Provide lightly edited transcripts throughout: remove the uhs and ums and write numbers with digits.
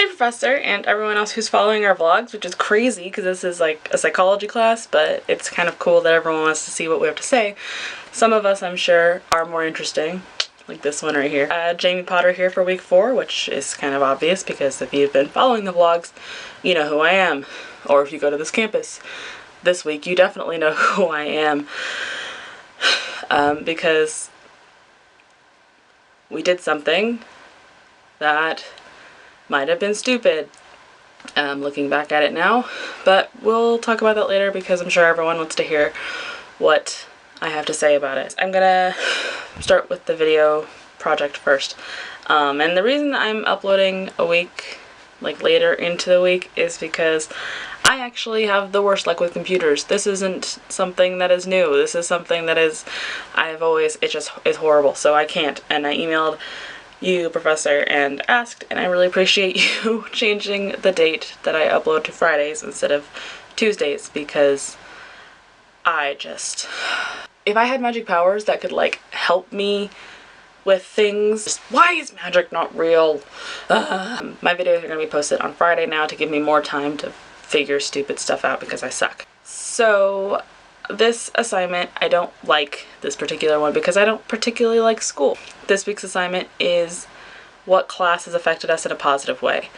Hi Professor and everyone else who's following our vlogs, which is crazy because this is like a psychology class, but it's kind of cool that everyone wants to see what we have to say. Some of us, I'm sure, are more interesting, like this one right here. Jamie Potter here for week 4, which is kind of obvious because if you've been following the vlogs, you know who I am. Or if you go to this campus this week, you definitely know who I am. Because we did something that might have been stupid, looking back at it now, but we'll talk about that later because I'm sure everyone wants to hear what I have to say about it. I'm gonna start with the video project first, and the reason I'm uploading a week like later into the week is because I actually have the worst luck with computers. This isn't something that is new. This is something that is, it just is horrible, so I can't. And I emailed you, Professor, and asked, and I really appreciate you changing the date that I upload to Fridays instead of Tuesdays, because if I had magic powers that could like help me with things, why is magic not real? My videos are going to be posted on Friday now to give me more time to figure stupid stuff out because I suck. So this assignment, I don't like this particular one because I don't particularly like school. This week's assignment is what class has affected us in a positive way.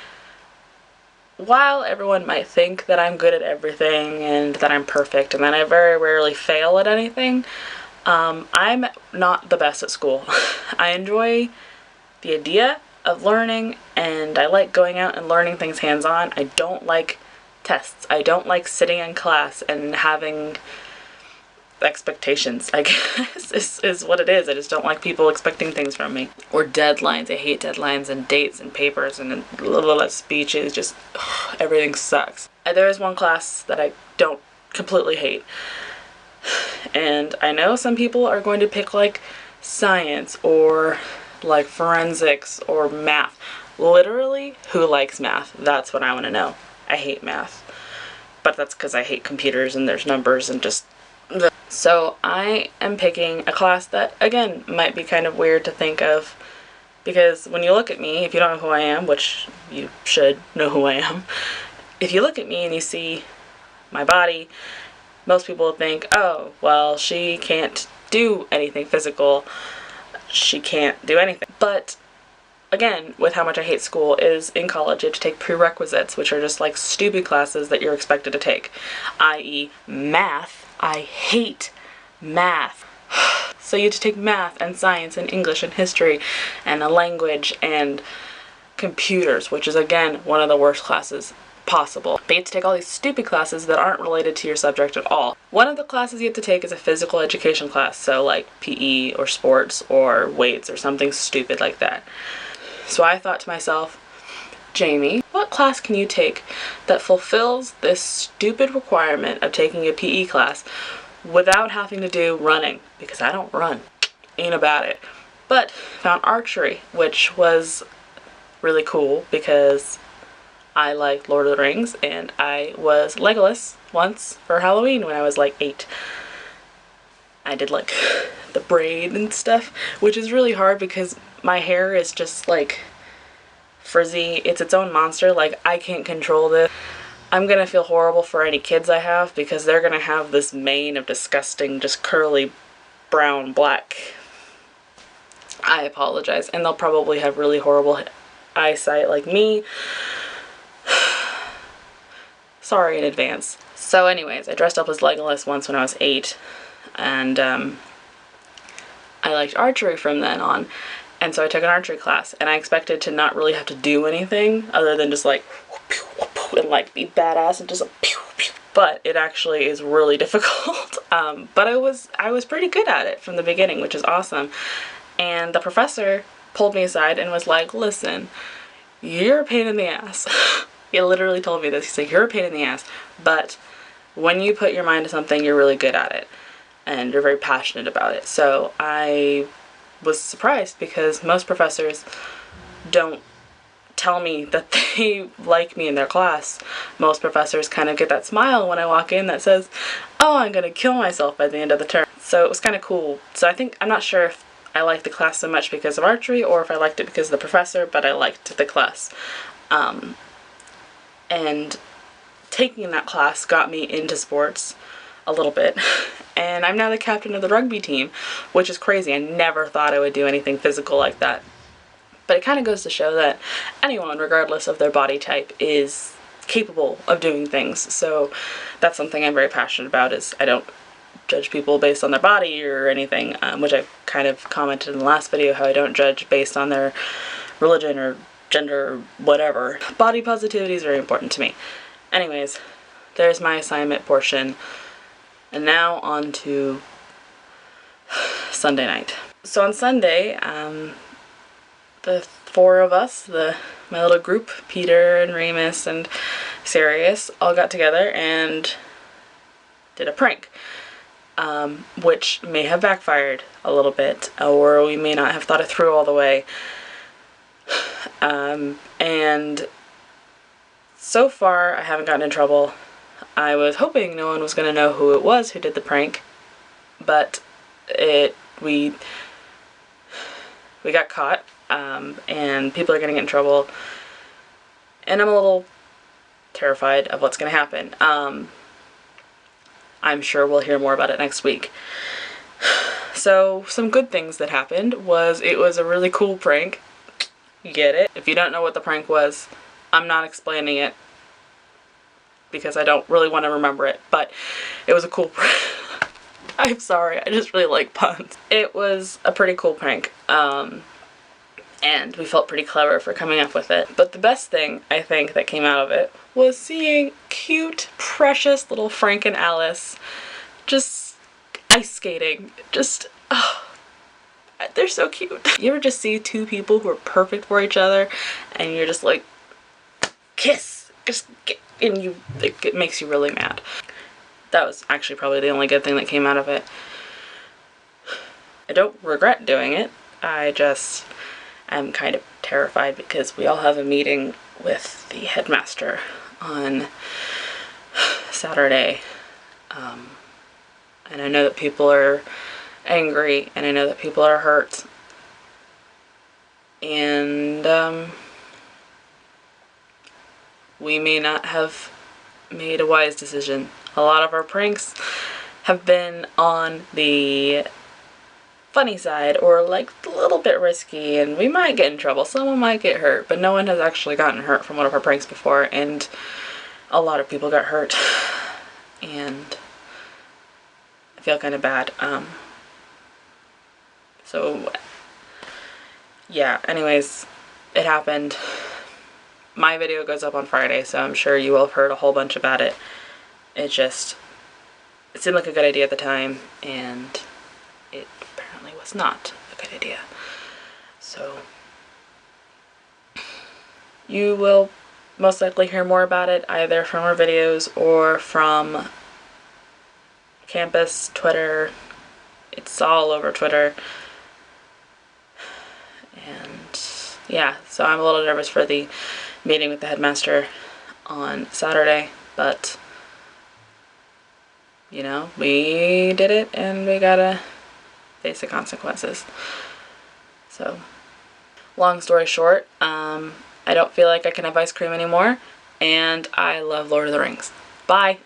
While everyone might think that I'm good at everything and that I'm perfect and that I very rarely fail at anything, I'm not the best at school. I enjoy the idea of learning and I like going out and learning things hands-on. I don't like tests. I don't like sitting in class and having expectations, I guess, is what it is. I just don't like people expecting things from me. Or deadlines. I hate deadlines and dates and papers and speeches. Just everything sucks. There is one class that I don't completely hate. And I know some people are going to pick like science or like forensics or math. Literally, who likes math? That's what I want to know. I hate math. But that's because I hate computers and there's numbers and just... So I am picking a class that, again, might be kind of weird to think of, because when you look at me, if you don't know who I am, which you should know who I am, if you look at me and you see my body, most people will think, oh, well, she can't do anything physical, she can't do anything. But again, with how much I hate school, is in college you have to take prerequisites, which are just like stupid classes that you're expected to take, i.e. math. I hate math. So you have to take math and science and English and history and a language and computers, which is again one of the worst classes possible. But you have to take all these stupid classes that aren't related to your subject at all. One of the classes you have to take is a physical education class, so like PE or sports or weights or something stupid like that. So I thought to myself, Jamie, what class can you take that fulfills this stupid requirement of taking a PE class without having to do running? Because I don't run. Ain't about it. But found archery, which was really cool because I like Lord of the Rings and I was Legolas once for Halloween when I was like 8. I did like the braid and stuff, which is really hard because my hair is just like frizzy. It's its own monster. Like, I can't control this. I'm gonna feel horrible for any kids I have because they're gonna have this mane of disgusting, just curly, brown, black. I apologize. And they'll probably have really horrible eyesight like me. Sorry in advance. So anyways, I dressed up as Legolas once when I was 8. And I liked archery from then on. And so I took an archery class, and I expected to not really have to do anything other than just like and like be badass and just like pew pew. But it actually is really difficult. But I was pretty good at it from the beginning, which is awesome. And the professor pulled me aside and was like, listen, you're a pain in the ass. He literally told me this. He's like, you're a pain in the ass, but when you put your mind to something, you're really good at it and you're very passionate about it. So I was surprised because most professors don't tell me that they like me in their class. Most professors kind of get that smile when I walk in that says, oh, I'm gonna kill myself by the end of the term. So it was kind of cool. So I'm not sure if I liked the class so much because of archery or if I liked it because of the professor, but I liked the class. And taking that class got me into sports a little bit. And I'm now the captain of the rugby team, which is crazy. I never thought I would do anything physical like that. But it kind of goes to show that anyone, regardless of their body type, is capable of doing things. So that's something I'm very passionate about, is I don't judge people based on their body or anything, which I kind of commented in the last video, how I don't judge based on their religion or gender or whatever. Body positivity is very important to me. Anyways, there's my assignment portion. And now on to Sunday night. So on Sunday, the four of us, my little group, Peter and Remus and Sirius, all got together and did a prank, which may have backfired a little bit, or we may not have thought it through all the way. And so far, I haven't gotten in trouble. I was hoping no one was going to know who it was who did the prank, but we got caught, and people are going to get in trouble, and I'm a little terrified of what's going to happen. I'm sure we'll hear more about it next week. So some good things that happened was it was a really cool prank. You get it? If you don't know what the prank was, I'm not explaining it because I don't really want to remember it, but it was a cool prank. I'm sorry, I just really like puns. It was a pretty cool prank, and we felt pretty clever for coming up with it. But the best thing, I think, that came out of it was seeing cute, precious little Frank and Alice just ice skating. Just, oh, they're so cute. You ever just see two people who are perfect for each other and you're just like, kiss, just get, and it makes you really mad. That was actually probably the only good thing that came out of it. I don't regret doing it. I just am kind of terrified because we all have a meeting with the headmaster on Saturday. And I know that people are angry, and I know that people are hurt. And we may not have made a wise decision. A lot of our pranks have been on the funny side, or like a little bit risky, and we might get in trouble. Someone might get hurt, but no one has actually gotten hurt from one of our pranks before, and a lot of people got hurt, and I feel kind of bad. So yeah, anyways, it happened. My video goes up on Friday, so I'm sure you will have heard a whole bunch about it. It seemed like a good idea at the time, and it apparently was not a good idea. So you will most likely hear more about it either from our videos or from campus, Twitter. It's all over Twitter. And yeah, so I'm a little nervous for the meeting with the headmaster on Saturday, but you know, we did it and we gotta face the consequences. So, long story short, I don't feel like I can have ice cream anymore, and I love Lord of the Rings. Bye!